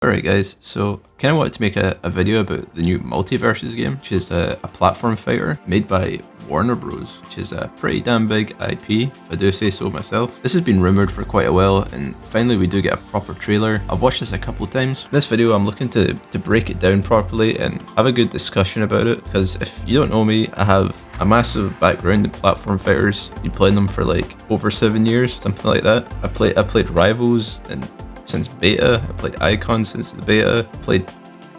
Alright guys, so kind of wanted to make a video about the new MultiVersus game, which is a platform fighter made by Warner Bros, which is a pretty damn big IP, if I do say so myself. This has been rumoured for quite a while, and finally we do get a proper trailer. I've watched this a couple of times. In this video I'm looking to break it down properly and have a good discussion about it, because if you don't know me, I have a massive background in platform fighters. Been playing them for like over 7 years, something like that. I played Rivals and since beta, I played Icon since the beta, played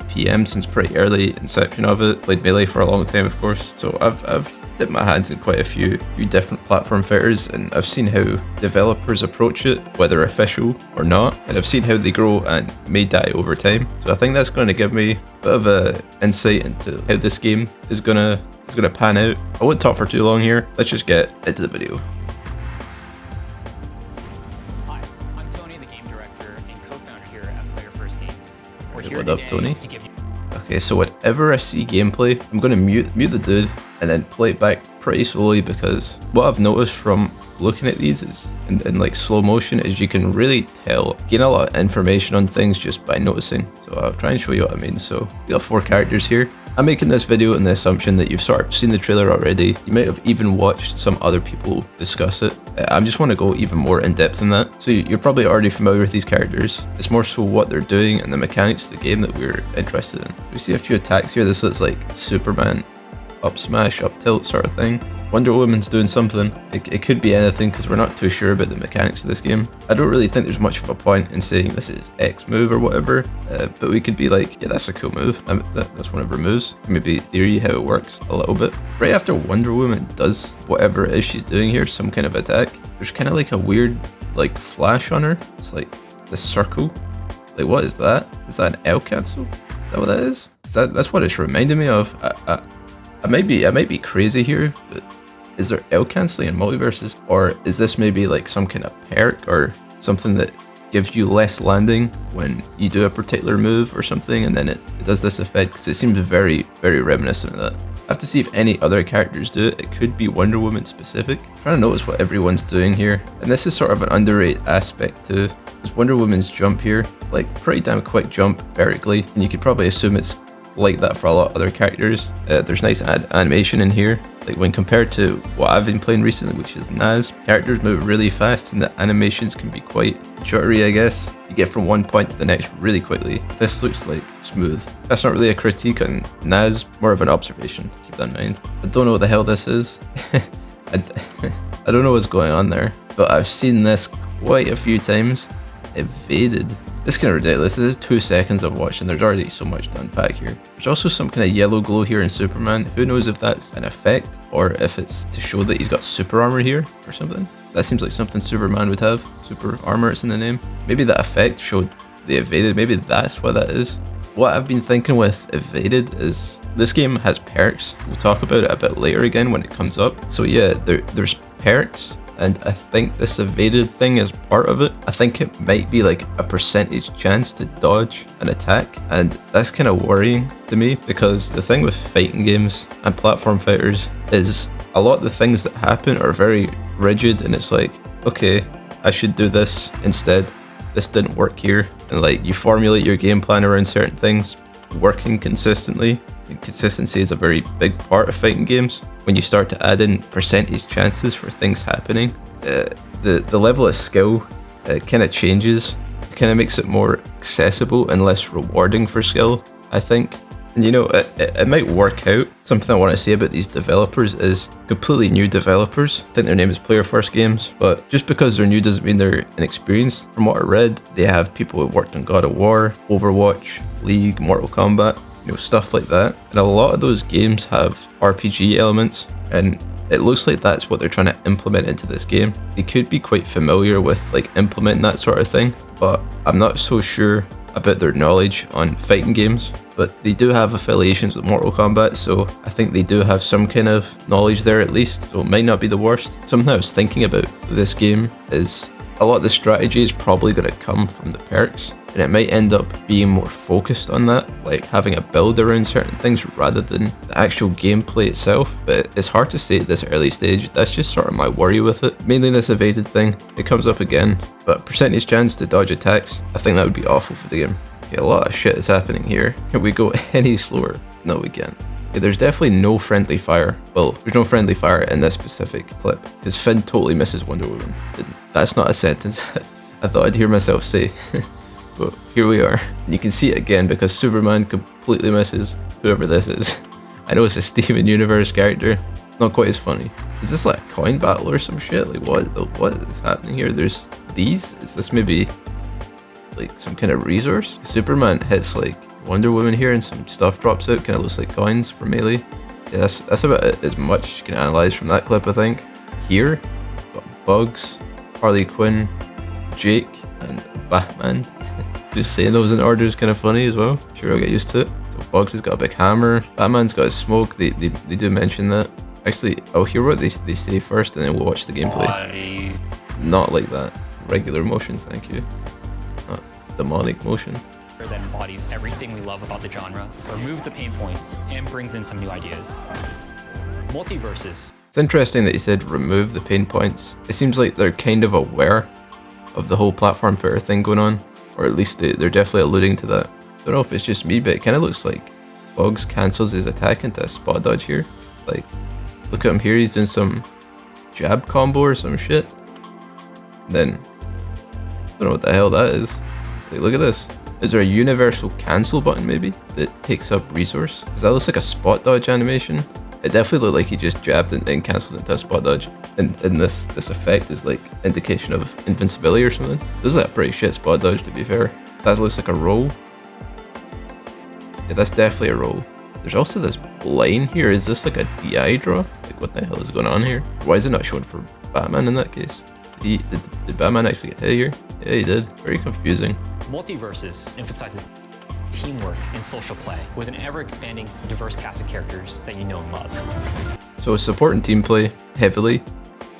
PM since pretty early inception of it, played Melee for a long time of course, so I've dipped my hands in quite a few different platform fighters, and I've seen how developers approach it, whether official or not, and I've seen how they grow and may die over time. So I think that's going to give me a bit of a insight into how this game is gonna pan out. I won't talk for too long here, let's just get into the video. What up, Tony? Okay, so whenever I see gameplay, I'm gonna mute the dude and then play it back pretty slowly, because what I've noticed from looking at these is in like slow motion is you can really gain a lot of information on things just by noticing. So I'll try and show you what I mean. So we got 4 characters here. I'm making this video on the assumption that you've sort of seen the trailer already. You might have even watched some other people discuss it. I just want to go even more in depth than that. So you're probably already familiar with these characters. It's more so what they're doing and the mechanics of the game that we're interested in. We see a few attacks here. This looks like Superman, up smash, up tilt sort of thing. Wonder Woman's doing something. It could be anything because we're not too sure about the mechanics of this game. I don't really think there's much of a point in saying this is X move or whatever, but we could be like, yeah, that's a cool move. That's one of her moves. Maybe theory how it works a little bit. Right after Wonder Woman does whatever it is she's doing here, some kind of attack, there's kind of like a weird like flash on her. It's like this circle. Like, what is that? Is that an L cancel? Is that what that is? That's what it's reminding me of. I might be crazy here, but is there L cancelling in MultiVersus? Or is this maybe like some kind of perk or something that gives you less landing when you do a particular move or something, and then it does this effect? Because it seems very, very reminiscent of that. I have to see if any other characters do it. It could be Wonder Woman specific. I'm trying to notice what everyone's doing here. And this is sort of an underrated aspect too. There's Wonder Woman's jump here, like pretty damn quick jump vertically, and you could probably assume it's like that for a lot of other characters. There's nice animation in here, like when compared to what I've been playing recently, which is Naz. Characters move really fast and the animations can be quite jittery, I guess. You get from one point to the next really quickly. This looks like smooth. That's not really a critique on Naz, more of an observation. Keep that in mind. I don't know what the hell this is. I don't know what's going on there, but I've seen this quite a few times. Evaded. This is kind of ridiculous. This is 2 seconds of watching. There's already so much to unpack here. There's also some kind of yellow glow here in Superman. Who knows if that's an effect or if it's to show that he's got super armor here or something. That seems like something Superman would have. Super armor, it's in the name. Maybe that effect showed the evaded. Maybe that's what that is. What I've been thinking with evaded is this game has perks. We'll talk about it a bit later again when it comes up. So yeah, there's perks. And I think this evaded thing is part of it. I think it might be like a percentage chance to dodge an attack, and that's kind of worrying to me, because the thing with fighting games and platform fighters is a lot of the things that happen are very rigid, and it's like, okay, I should do this instead. This didn't work here. And like, you formulate your game plan around certain things working consistently. And consistency is a very big part of fighting games. When you start to add in percentage chances for things happening, the level of skill kind of changes. It kind of makes it more accessible and less rewarding for skill, I think. And you know, it might work out. Something I want to say about these developers is completely new developers. I think their name is Player First Games, but just because they're new doesn't mean they're inexperienced. From what I read, they have people who've worked on God of War, Overwatch, League, Mortal Kombat, you know, stuff like that. And a lot of those games have RPG elements, and it looks like that's what they're trying to implement into this game. They could be quite familiar with like implementing that sort of thing, but I'm not so sure about their knowledge on fighting games. But they do have affiliations with Mortal Kombat, so I think they do have some kind of knowledge there at least, so it might not be the worst. Something I was thinking about this game is a lot of the strategy is probably going to come from the perks, and it might end up being more focused on that, like having a build around certain things rather than the actual gameplay itself. But it's hard to say at this early stage. That's just sort of my worry with it. Mainly this evaded thing, it comes up again, but percentage chance to dodge attacks, I think that would be awful for the game. Okay, a lot of shit is happening here. Can we go any slower? No, we can't. Okay, there's definitely no friendly fire. Well, there's no friendly fire in this specific clip, because Finn totally misses Wonder Woman. That's not a sentence I thought I'd hear myself say. But here we are. And you can see it again because Superman completely misses whoever this is. I know it's a Steven Universe character. Not quite as funny. Is this like a coin battle or some shit? Like what is happening here? There's these? Is this maybe like some kind of resource? Superman hits like Wonder Woman here and some stuff drops out. Kind of looks like coins for melee. Yeah, that's about as much you can analyze from that clip, I think. Here, got Bugs, Harley Quinn, Jake, and Batman. Just saying those in order is kind of funny as well. Sure, I'll get used to it. So Bugs has got a big hammer. Batman's got a smoke. They do mention that. Actually, I'll hear what they say first and then we'll watch the gameplay. Not like that. Regular motion, thank you. Not demonic motion. That embodies everything we love about the genre, removes the pain points, and brings in some new ideas. Multiverses. It's interesting that he said remove the pain points. It seems like they're kind of aware of the whole platform fair thing going on, or at least they're definitely alluding to that. I don't know if it's just me, but it kind of looks like Bugs cancels his attack into a spot dodge here. Like, look at him here, he's doing some jab combo or some shit. And then, I don't know what the hell that is. Like, look at this. Is there a universal cancel button maybe that takes up resource? Because that looks like a spot dodge animation. It definitely looked like he just jabbed and then cancelled into a spot dodge. And this effect is like indication of invincibility or something. This is a pretty shit spot dodge, to be fair. That looks like a roll. Yeah, that's definitely a roll. There's also this line here. Is this like a DI draw? Like, what the hell is going on here? Why is it not showing for Batman in that case? Did Batman actually get hit here? Yeah, he did. Very confusing. Multiverses emphasizes teamwork and social play with an ever-expanding, diverse cast of characters that you know and love. So supporting team play heavily,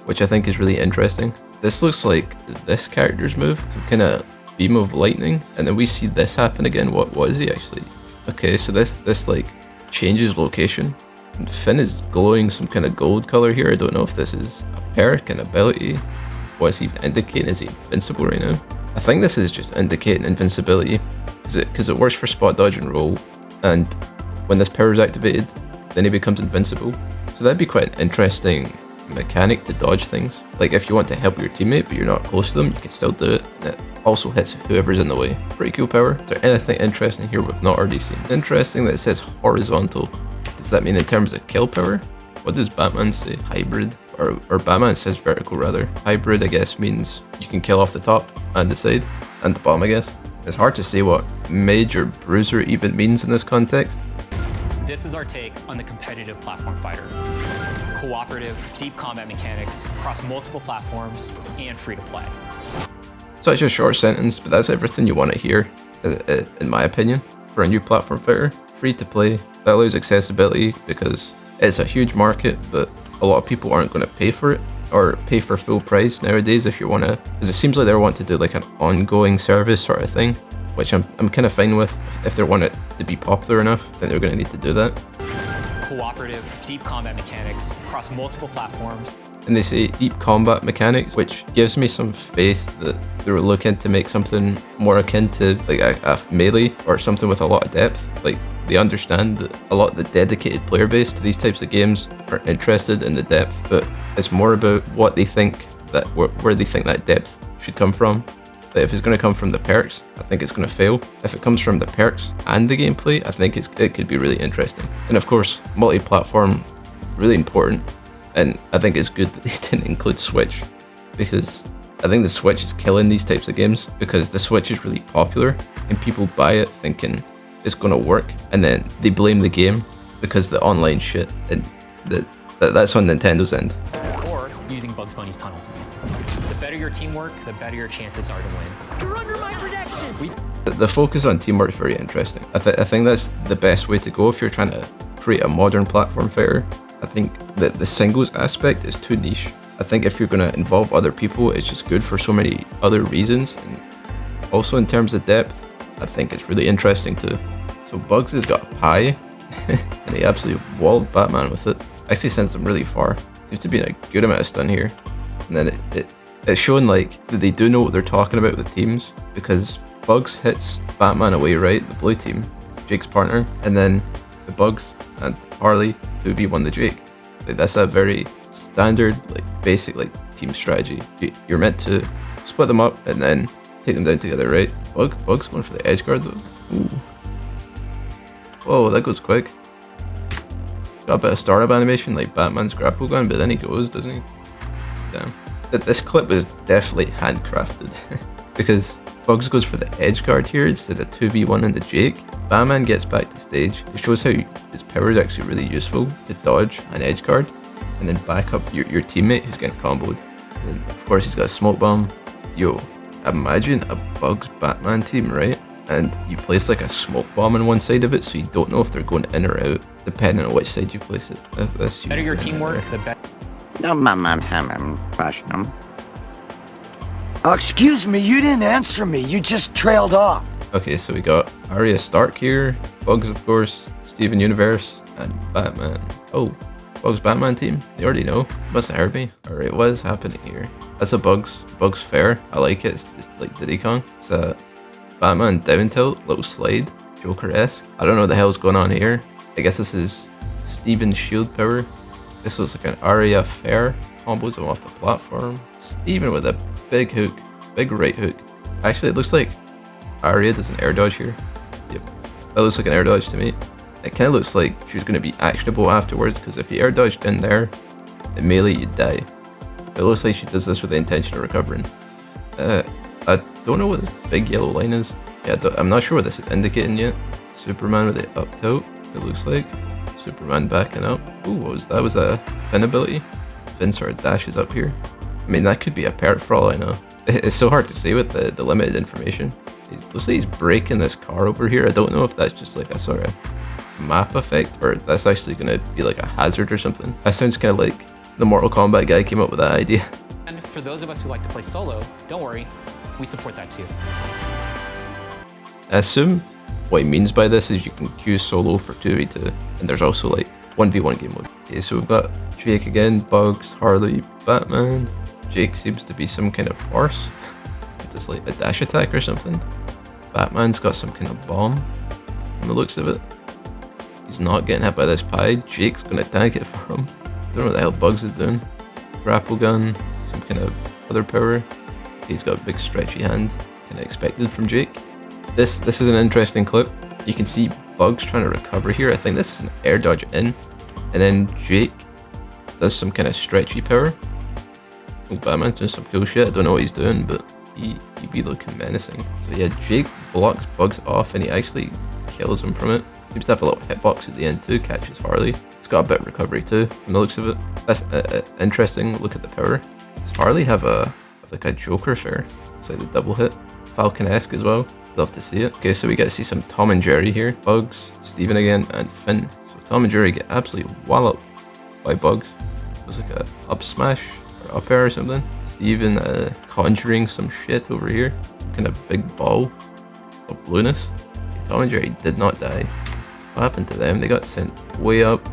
which I think is really interesting. This looks like this character's move, some kind of beam of lightning, and then we see this happen again. What is he actually? Okay, so this like changes location, and Finn is glowing some kind of gold color here. I don't know if this is a perk, an ability. What is he indicating? Is he invincible right now? I think this is just indicating invincibility, because it works for spot dodge and roll, and when this power is activated, then he becomes invincible. So that'd be quite an interesting mechanic to dodge things. Like if you want to help your teammate but you're not close to them, you can still do it, and it also hits whoever's in the way. Pretty cool power. Is there anything interesting here we've not already seen? Interesting that it says horizontal. Does that mean in terms of kill power? What does Batman say? Hybrid? Or Batman says vertical rather. Hybrid I guess means you can kill off the top and the side and the bottom I guess. It's hard to say what Major Bruiser even means in this context. This is our take on the competitive platform fighter. Cooperative, deep combat mechanics across multiple platforms and free to play. Such a short sentence, but that's everything you want to hear, in my opinion, for a new platform fighter. Free to play, that allows accessibility because it's a huge market, but a lot of people aren't going to pay for it or pay for full price nowadays if you want to, because it seems like they want to do like an ongoing service sort of thing, which I'm kind of fine with. If they want it to be popular enough, then they're going to need to do that. Cooperative, deep combat mechanics across multiple platforms. And they say deep combat mechanics, which gives me some faith that they were looking to make something more akin to like a melee or something with a lot of depth. Like they understand that a lot of the dedicated player base to these types of games are interested in the depth, but it's more about what they think that where they think that depth should come from. Like if it's going to come from the perks, I think it's going to fail. If it comes from the perks and the gameplay, I think it could be really interesting. And of course, multi-platform, really important. And I think it's good that they didn't include Switch, because I think the Switch is killing these types of games, because the Switch is really popular and people buy it thinking it's going to work, and then they blame the game because the online shit, and that's on Nintendo's end. Or using Bugs Bunny's tunnel. The better your teamwork, the better your chances are to win. You're under my protection! The focus on teamwork is very interesting. I think that's the best way to go if you're trying to create a modern platform fighter. I think that the singles aspect is too niche. I think if you're going to involve other people, it's just good for so many other reasons. And also in terms of depth, I think it's really interesting too. So Bugs has got a pie, and he absolutely walled Batman with it. Actually sends him really far. Seems to be a good amount of stun here. And then it's showing like that they do know what they're talking about with teams, because Bugs hits Batman away, right? The blue team, Jake's partner, and then the Bugs and Harley 2v1 the Jake. Like, that's a very standard, like basic like team strategy. You're meant to split them up and then take them down together, right? Bugs going for the edge guard though. Ooh. Whoa, that goes quick. Got a bit of startup animation like Batman's grapple gun, but then he goes, doesn't he? Damn. This clip was definitely handcrafted because Bugs goes for the edge guard here instead of 2v1 and the Jake. Batman gets back to stage. It shows how his power is actually really useful to dodge an edge guard and then back up your teammate who's getting comboed. And then of course he's got a smoke bomb. Yo, imagine a Bugs Batman team, right? And you place like a smoke bomb on one side of it, so you don't know if they're going in or out, depending on which side you place it. That's The better your teamwork, the better. Excuse me, you didn't answer me. You just trailed off. Okay, so we got Arya Stark here, Bugs of course, Steven Universe, and Batman. Oh, Bugs Batman team? They already know. Must have heard me. Alright, what is happening here? That's a Bugs fair. I like it. It's like Diddy Kong. It's a Batman down tilt, little slide, Joker-esque. I don't know what the hell's going on here. I guess this is Steven's shield power. This looks like an Arya fair. Combos him off the platform. Steven with a big hook, big right hook. Actually, it looks like Arya does an air dodge here. Yep, that looks like an air dodge to me. It kind of looks like she's going to be actionable afterwards, because if you air dodged in there, in melee you die. It looks like she does this with the intention of recovering. I don't know what this big yellow line is. Yeah, I'm not sure what this is indicating yet. Superman with the up tilt, it looks like. Superman backing up. Ooh, what was that? Was that a Finn ability? Finn sort of dashes up here. I mean, that could be a parrot for all I know. It's so hard to say with the limited information. It looks like he's breaking this car over here. I don't know if that's just like a sort of map effect or if that's actually going to be like a hazard or something. That sounds kind of like the Mortal Kombat guy came up with that idea. And for those of us who like to play solo, don't worry, we support that too. I assume what he means by this is you can queue solo for 2v2, and there's also like 1v1 game mode. Okay, so we've got Jake again, Bugs, Harley, Batman. Jake seems to be some kind of horse. Just like a dash attack or something. Batman's got some kind of bomb from the looks of it. He's not getting hit by this pie. Jake's gonna tank it for him. Don't know what the hell Bugs is doing. Grapple gun, some kind of other power. He's got a big stretchy hand, kind of expected from Jake. This is an interesting clip. You can see Bugs trying to recover here. I think this is an air dodge in, and then Jake does some kind of stretchy power. Oh, Batman's doing some cool shit. I don't know what he's doing, but he be looking menacing. So yeah, Jake blocks Bugs off, and he actually kills him from it. Seems to have a little hitbox at the end too. Catches Harley. It's got a bit of recovery too, from the looks of it. That's interesting. Look at the power. Does Harley have like a Joker fair? It's like the double hit, Falcon-esque as well. Love to see it. Okay, so we get to see some Tom and Jerry here. Bugs, Steven again, and Finn. So Tom and Jerry get absolutely walloped by Bugs. Looks like a up smash or up air or something. Steven conjuring some shit over here. Some kind of big ball of blueness. Okay, Tom and Jerry did not die. What happened to them? They got sent way up.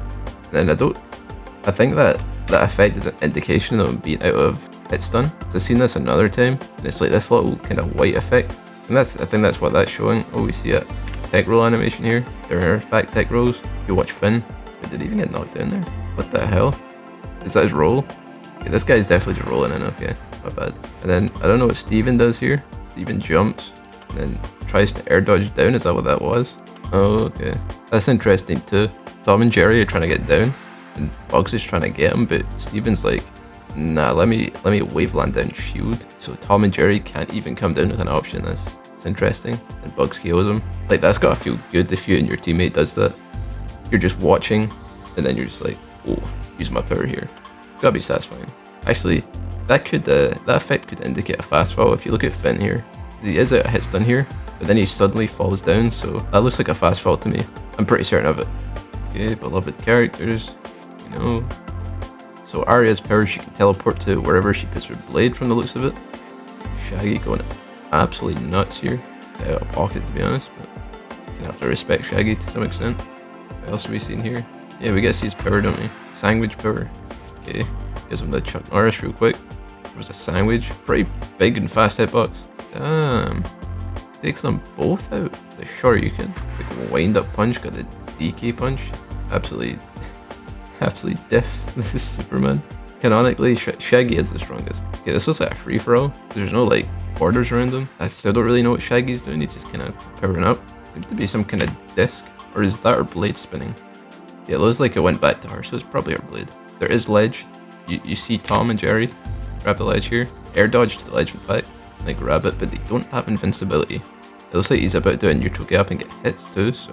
And I think that effect is an indication of them being out of hit stun. So I've seen this another time, and it's like this little kind of white effect. And I think that's what that's showing. Oh, we see a tech roll animation here. There are in fact tech rolls. If you watch Finn, did he even get knocked down there? What the hell? Is that his roll? Okay, this guy's definitely just rolling in. Okay, not bad. And then I don't know what Steven does here. Steven jumps and then tries to air dodge down. Is that what that was? Oh, okay. That's interesting too. Tom and Jerry are trying to get down, and Bugs is trying to get him, but Steven's like, nah, let me waveland down shield. So Tom and Jerry can't even come down with an option. That's interesting. And Bugs kills him. Like, that's gotta feel good if you and your teammate does that. You're just watching, and then you're just like, oh, use my power here. It's gotta be satisfying. Actually, that effect could indicate a fast fall. If you look at Finn here, he is out of hit stun here, but then he suddenly falls down, so that looks like a fast fall to me. I'm pretty certain of it. Okay, beloved characters, you know. So Arya's power, she can teleport to wherever she puts her blade from the looks of it. Shaggy going absolutely nuts here. Out of pocket, to be honest, but you have to respect Shaggy to some extent. What else are we seeing here? Yeah, we get to see his power, don't we? Sandwich power. Okay, gives him the Chuck Norris real quick. There was a sandwich. Pretty big and fast hitbox. Damn. Takes them both out. Sure, you can. Like wind up punch, got the DK punch. Absolutely diffs this Superman. Canonically, Shaggy is the strongest. Okay, this looks like a free-for-all. There's no like borders around him. I still don't really know what Shaggy's doing. He's just kind of powering up. Seems to be some kind of disc. Or is that her blade spinning? Yeah, it looks like it went back to her, so it's probably her blade. There is ledge. You see Tom and Jerry grab the ledge here. Air dodge to the ledge with back. They grab it, but they don't have invincibility. It looks like he's about to do a neutral gap and get hits too, so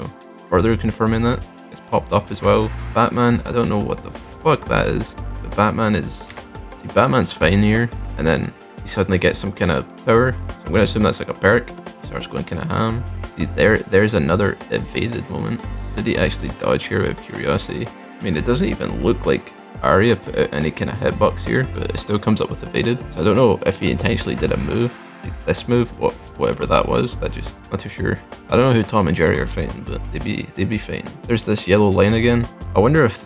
further confirming that. It's popped up as well. Batman, I don't know what the fuck that is. But Batman is... See, Batman's fine here, and then he suddenly gets some kind of power. So I'm going to assume that's like a perk. He starts going kind of ham. See, there's another evaded moment. Did he actually dodge here out of curiosity? I mean, it doesn't even look like Arya put out any kind of hitbox here, but it still comes up with evaded. So I don't know if he intentionally did a move, like this move, whatever that was. That just not too sure. I don't know who Tom and Jerry are fighting, but they'd be fine. There's this yellow line again. I wonder if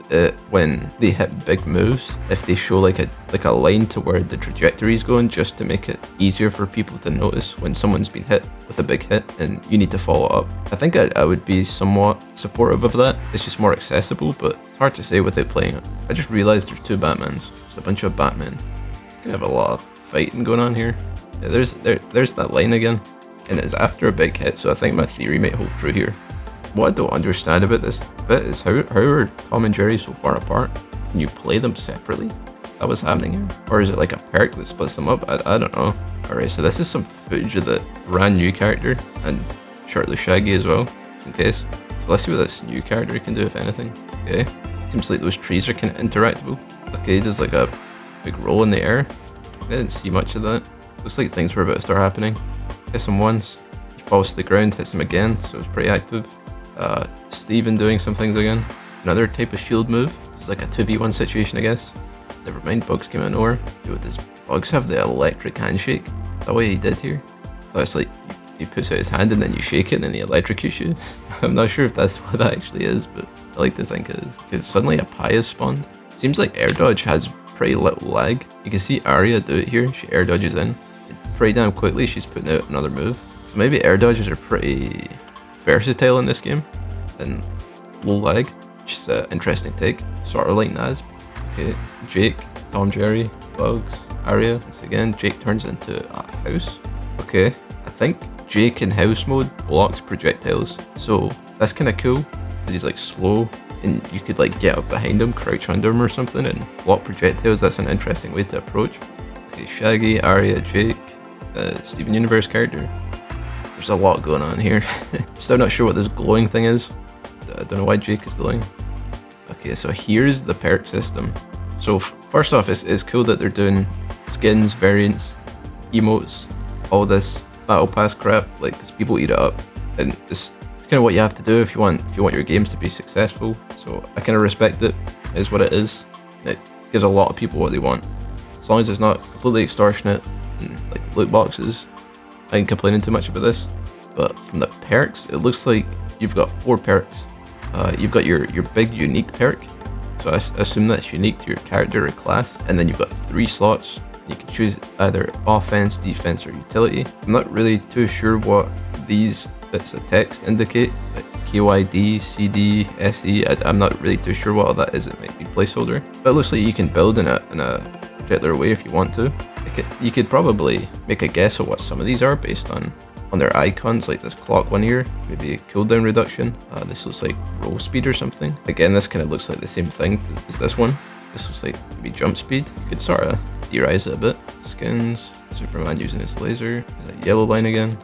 when they hit big moves, if they show like a line to where the trajectory is going, just to make it easier for people to notice when someone's been hit with a big hit and you need to follow up. I think I would be somewhat supportive of that. It's just more accessible, but it's hard to say without playing it. I just realized there's two Batmans. There's a bunch of Batmen. You can have a lot of fighting going on here. Yeah, there's that line again, and it's after a big hit, so I think my theory might hold true here. What I don't understand about this bit is how are Tom and Jerry so far apart? Can you play them separately? That was happening here? Or is it like a perk that splits them up? I don't know. Alright, so this is some footage of the brand new character, and shirtless Shaggy as well, just in case. So let's see what this new character can do, if anything. Okay, seems like those trees are kind of interactable. Okay, there's like a big roll in the air. I didn't see much of that. Looks like things were about to start happening. Hits him once, he falls to the ground, hits him again, so it's pretty active. Steven doing some things again. Another type of shield move. It's like a 2v1 situation, I guess. Never mind, Bugs came out of nowhere. Dude, does Bugs have the electric handshake? Is that what he did here? I thought it's like he puts out his hand and then you shake it and then he electrocutes you. I'm not sure if that's what that actually is, but I like to think it is. Okay, suddenly a pie is spawned. Seems like air dodge has pretty little lag. You can see Arya do it here. She air dodges in. Pretty damn quickly, she's putting out another move. So maybe air dodges are pretty versatile in this game, and low lag, which is an interesting take, sort of like Naz. Okay, Jake, Tom, Jerry, Bugs, Arya. Once again, Jake turns into a house. Okay, I think Jake in house mode blocks projectiles, so that's kind of cool, because he's like slow, and you could like get up behind him, crouch under him or something, and block projectiles. That's an interesting way to approach. Okay, Shaggy, Arya, Jake, Steven Universe character. There's a lot going on here. Still not sure what this glowing thing is. I don't know why Jake is glowing. Okay, so here's the perk system. So first off, it's cool that they're doing skins, variants, emotes, all this battle pass crap, like, because people eat it up, and it's kind of what you have to do if you want your games to be successful. So I kind of respect it. Is what it is. It gives a lot of people what they want, as long as it's not completely extortionate and like loot boxes. I ain't complaining too much about this, but from the perks, it looks like you've got 4 perks. You've got your big unique perk, so I assume that's unique to your character or class, and then you've got 3 slots. You can choose either offense, defense, or utility. I'm not really too sure what these bits of text indicate, like KYD, CD, SE. I'm not really too sure what all that is. It might be placeholder, but it looks like you can build in a particular way if you want to. You could probably make a guess of what some of these are based on their icons, like this clock one here, maybe a cooldown reduction. This looks like roll speed or something. Again, this kind of looks like the same thing as this one. This looks like maybe jump speed. You could sort of de-rise it a bit. Skins, Superman using his laser. There's a yellow line again.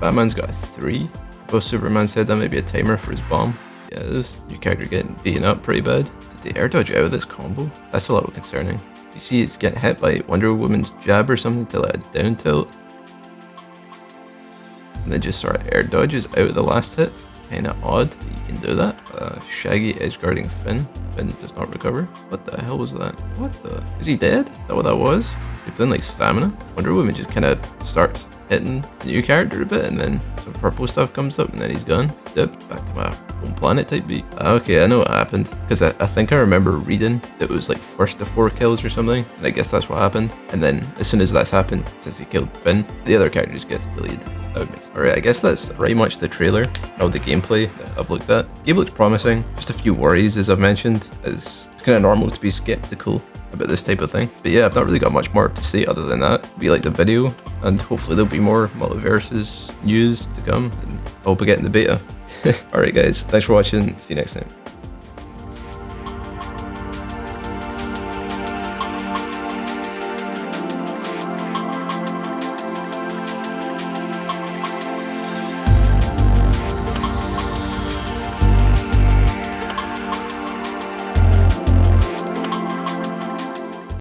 Batman's got a 3. Both Superman said that might be a timer for his bomb. Yeah, it is. Your character getting beaten up pretty bad. Did they air dodge out of this combo? That's a little concerning. You see it's getting hit by Wonder Woman's jab or something to let it down tilt. And then just sort of air dodges out of the last hit. Kinda odd that you can do that. Shaggy edge guarding Finn. Finn does not recover. What the hell was that? What the? Is he dead? Is that what that was? If then like stamina? Wonder Woman just kinda starts hitting the new character a bit, and then some purple stuff comes up, and then he's gone. Yep, back to my home planet type beat. Okay, I know what happened, because I think I remember reading that it was like first to 4 kills or something, and I guess that's what happened. And then as soon as that's happened, since he killed Finn, the other character just gets deleted. That would make sense. Alright, I guess that's pretty much the trailer of the gameplay that I've looked at. The game looks promising, just a few worries as I've mentioned, as it's kind of normal to be skeptical about this type of thing. But yeah, I've not really got much more to say other than that. If you like the video, and hopefully there'll be more Multiverses news to come, and I hope we get in the beta. Alright guys, thanks for watching, see you next time.